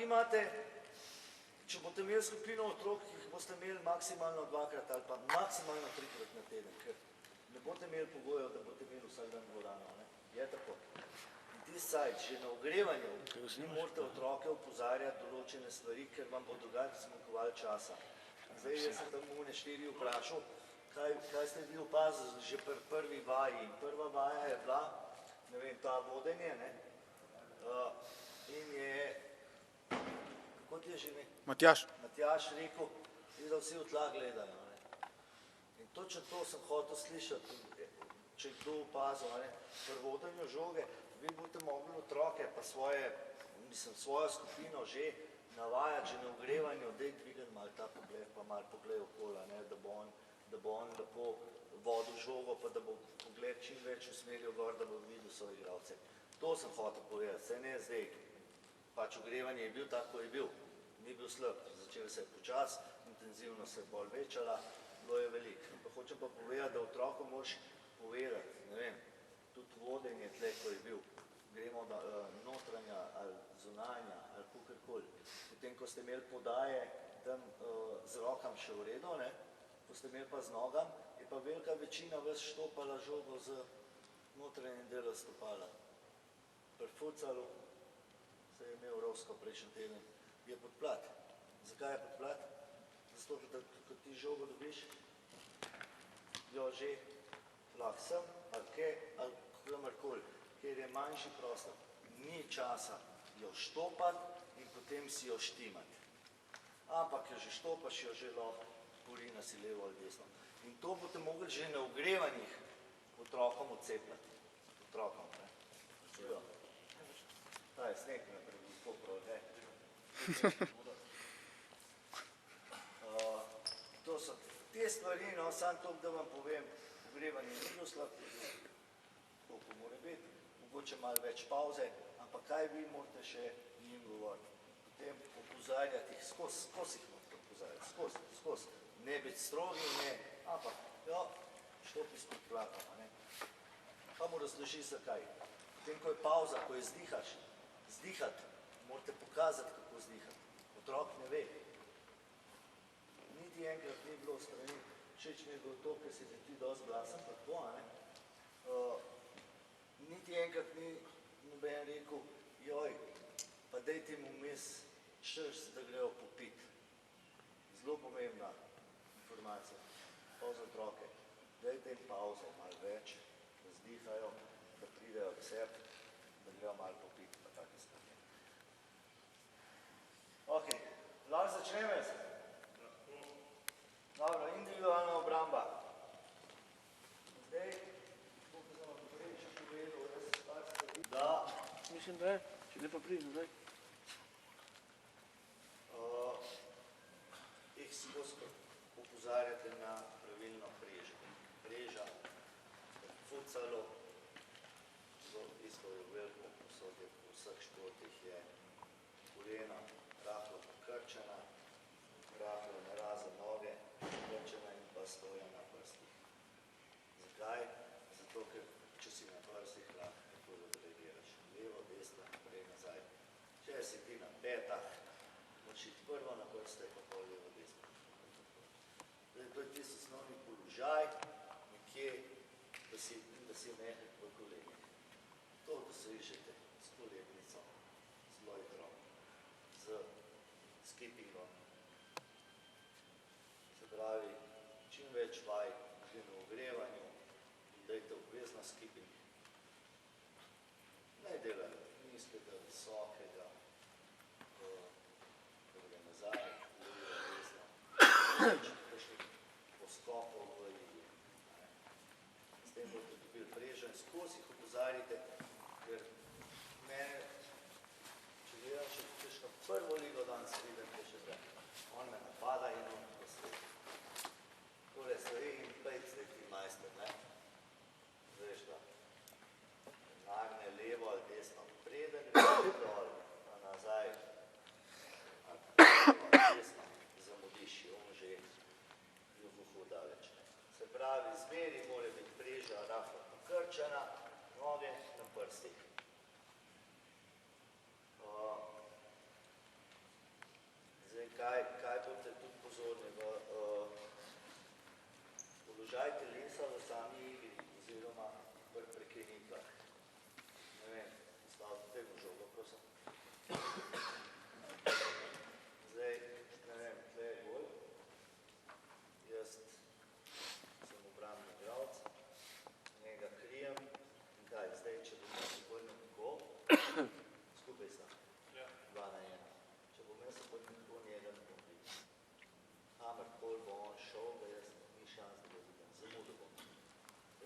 imate, če boste imeli skupino otrok, jih boste imeli maksimalno 2-krat ali pa maksimalno 3-krat na teden, ker ne boste imeli pogojev, da boste imeli vsak dan dvorano. Je tako. In ti sajt, že na ogrevanju, vi morate otroke opozarjati določene stvari, ker vam bo drugače zmanjkovalo časa. Zdaj, jaz sem tam v Neštiri vprašal, kaj ste vi opazili že pri prvi vaji. In prva vaja je bila, ne vem, ta vodenje, ne? In je, kako ti je že ne? Matjaž rekel, da vsi v tla gledajo. In točno to sem hotel slišati, če kdo opazil, pri vodenju žoge, vi boste mogli otroke pa svojo skupino že navajati, že na ogrevanju, da je dvigan malo ta pogled, pa malo pogled okola, da bo on lepo vodil žogo, pa da bo pogled čim več usmeril gor, da bo videl svoje igralce. To sem hotel povedati, saj ne zdaj, pač ogrevanje je bil tako, je bil, ni bil slab, začel se je počas, intenzivno se je bolj večala, bilo je veliko. Pa hočem pa povedati, da otrokom moraš povedati, ne vem, tudi vodenje tle, ko je bil, gremo notranja ali zunanja ali kakorkoli. Potem, ko ste imeli podaje tam z rokam še v redu, ko ste imeli pa z nogam, je pa velika večina vas štopala žogo z notranjim delom stopala. Pri futsalu se je imel Rovsko prejšnji teden, je podplat. Zakaj je podplat? Zato, da ko ti žogo dobiš, jo že lahko sem, ali kaj, ali kamorkoli, ker je manjši prostor. Ni časa jo štopati in potem si jo štimati. Ampak jo že štopaš, jo že lahko porina si levo ali desno. In to boste mogli že na ogrevanjih otrokom odcepljati. Otrokom, ne? Ta je sneg naprej, gospod prav, ne? To so te stvari, no, samo to, da vam povem, ogrevanje ni bilo slab, koliko mora biti, mogoče malo več pauze, ampak kaj vi morate še njim govoriti? Potem opozarjati jih, skozi jih morate opozarjati, skozi. Ne biti strogi, ne, ampak, jo, štopi s podplatom, ne. Pa mu razloži zakaj. Potem, ko je pauza, ko je zdihati, morate pokazati, kako zdihati. Otrok ne ve. Niti enkrat ni bilo strani, všeč mi je bilo to, ker si ti dosti glasen, pa tako, niti enkrat ni noben rekel, joj, pa dajte mu vmes čas, da grejo popit. Zelo pomembna informacija, pa za otroke. Dajte jim pauzo, malo več, da zdihajo, da pridejo k sebi, da grejo malo popit, pa take stvari. Ok, lahko začneme se? Dobro, individualna obramba. Zdaj, kako sem vam prej še povedal, da se pač stvari, da... Mislim, da je, če ne pa pridem zdaj. Jih si opozarjate na pravilno prežo. Preža, futsalo, isto je veliko posodje, v vseh športih je kolena, rahlo pokrčena, rahlo narazen noge, pokrčena in pa stoja na prstih. Zakaj? Zato, ker če si na prstih, lahko tako odreagiraš. Levo, desno, naprej, nazaj. Če si ti na petah, moraš iti prvo na prste, pa pol levo, desno. To je tisti osnovni položaj, nekje, da si mehek v kolenih. To dosežete s koletnico, z lojtrom, z skippingom. Se pravi, čim več vaj pri ogrevanju, dajte obvezno skipping. Ne delajte nizkega, visokega, da gre nazaj, levo, desno. Kakšnih poskopov v ligi. S tem boste dobili prežo in skozi jih opozarjate, ker mene, če gledam, če kakšno prvo ligo danes vidim, je še zdaj. On me napada in on postoji. Tole stvari in pejt zdaj ti majster, ne? Zveš da, nagne levo ali desno, preden gre dol, pa nazaj, ali desno, zamudiš, on že ljubuhu daleč. Se pravi, zmeri mora biti preža rahlo pokrčena, noge na prstih.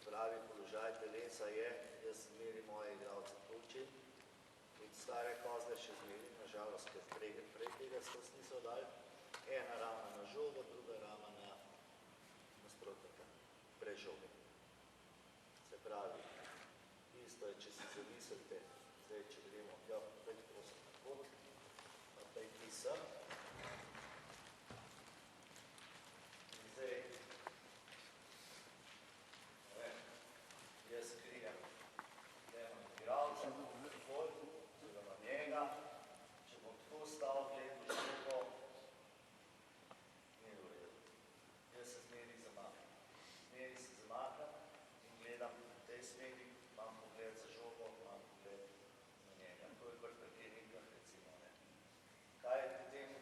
Se pravi, položaj telesa je, jaz zmeri moje igralce učim, in stare kozle še zmeri, nažalost, ker prej tega skozi niso dali, ena rama na žogo, druga rama na nasprotnika, brez žoge. Se pravi, isto je, če si zamislite, zdaj, če gremo, ja, pejte prosim na pot, pa pejte sem, in zdaj, jaz krijem, nemam igralca, oziroma njega, če bom tako stal, gledal žogo, ni v redu. Jaz se zmeri zamakam. Zmeri se zamakam in gledam v tej smeri, imam pogled za žogo, imam pogled na njega. To je kot prekenikah, recimo. Ne. Kaj je potem v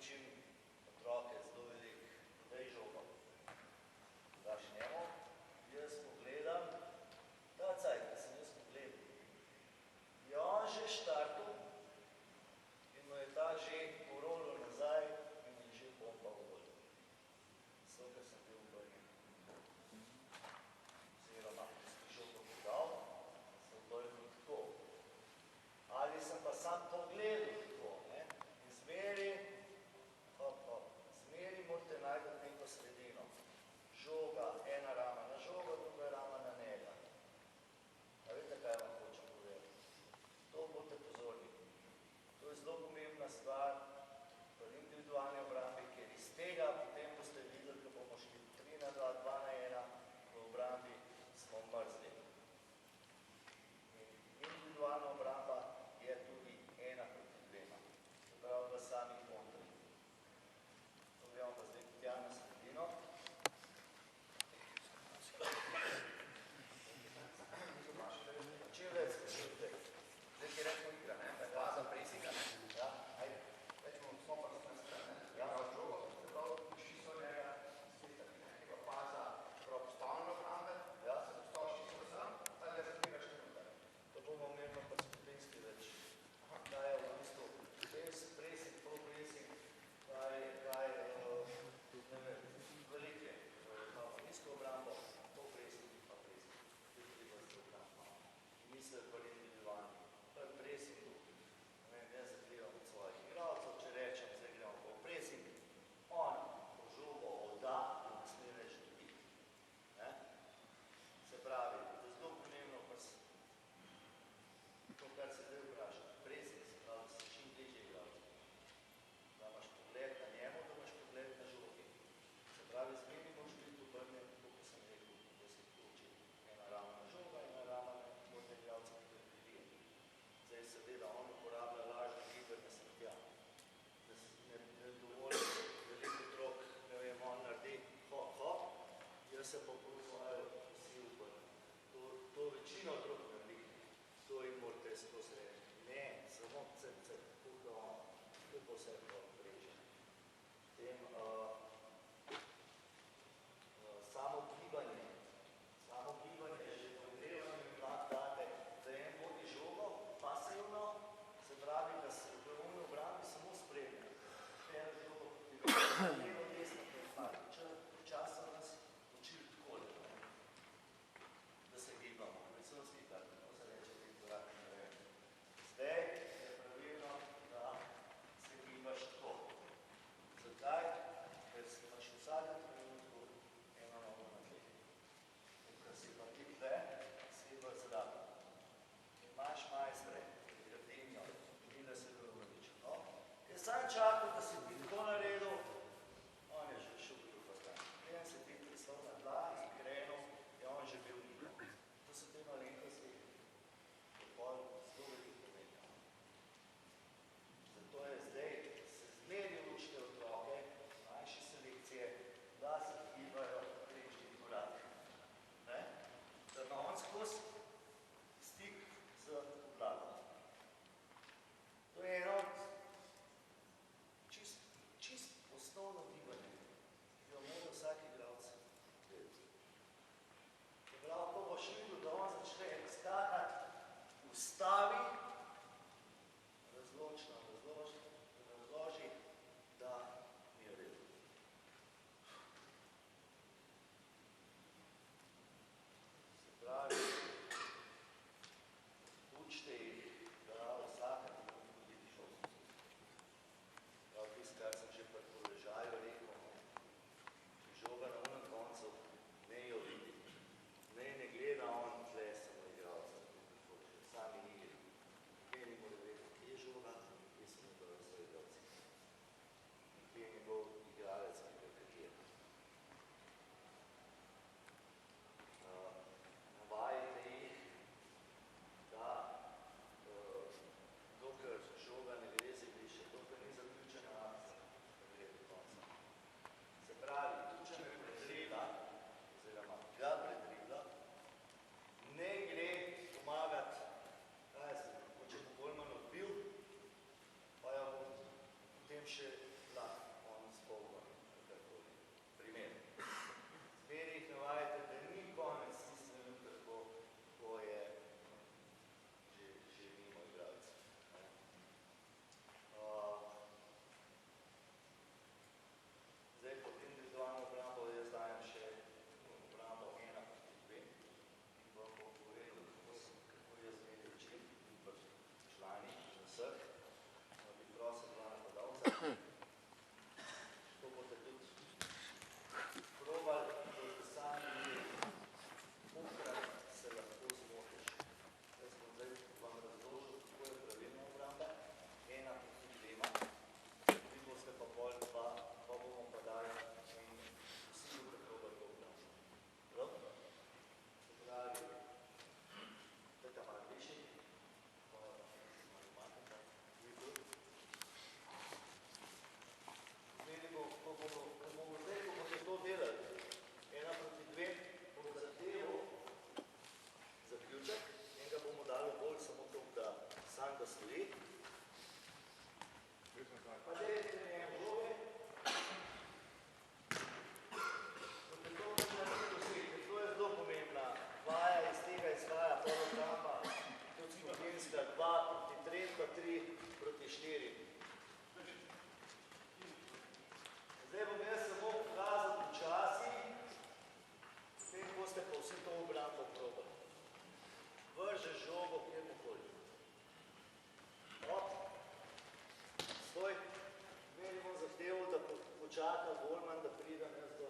počaka golman, da pridem jaz do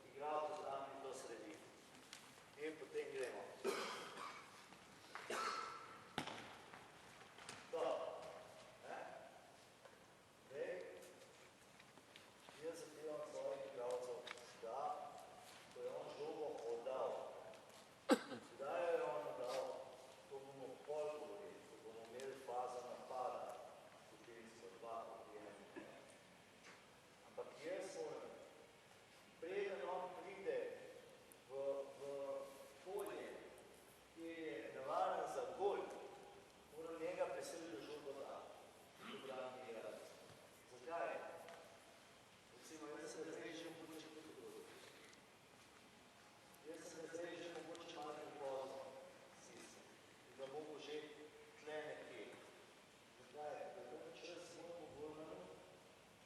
igralca zraven in do sredine. In potem gremo. To. Zdaj, jaz zahtevam svojih igralcev, da ko je on žogo oddal, kdaj je on oddal, to bomo pol govorili, ko bomo imeli fazo napada, potem smo dva objemi. Ampak jaz moram, preden on pride v polje, ki je navaren za gol, moram njega preseliti, da žogo da. Dobrani igralec. Zakaj? Recimo, jaz sem zdaj že mogoče potrebno. Jaz sem zdaj že mogoče malo prepozno sistem. Da bomo že tle nekje. Zakaj? Da je čas svojemu golmanu,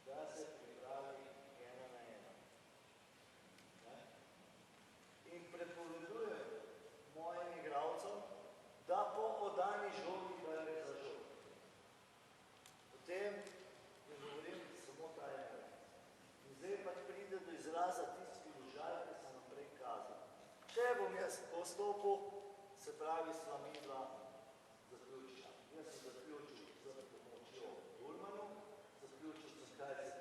da se pripravi 1-1. In prepovedujem mojim igralcem, da po oddani žogi gre za žogo. Potem ne govorim samo ta ena. In zdaj pač pride do izraza tisti ložaj, ki sem vam prej kazal. Če bom jaz postopil, se pravi sva midva zaključila. Jaz sem zaključil z pomočjo golmanu, zaključil sem kaj se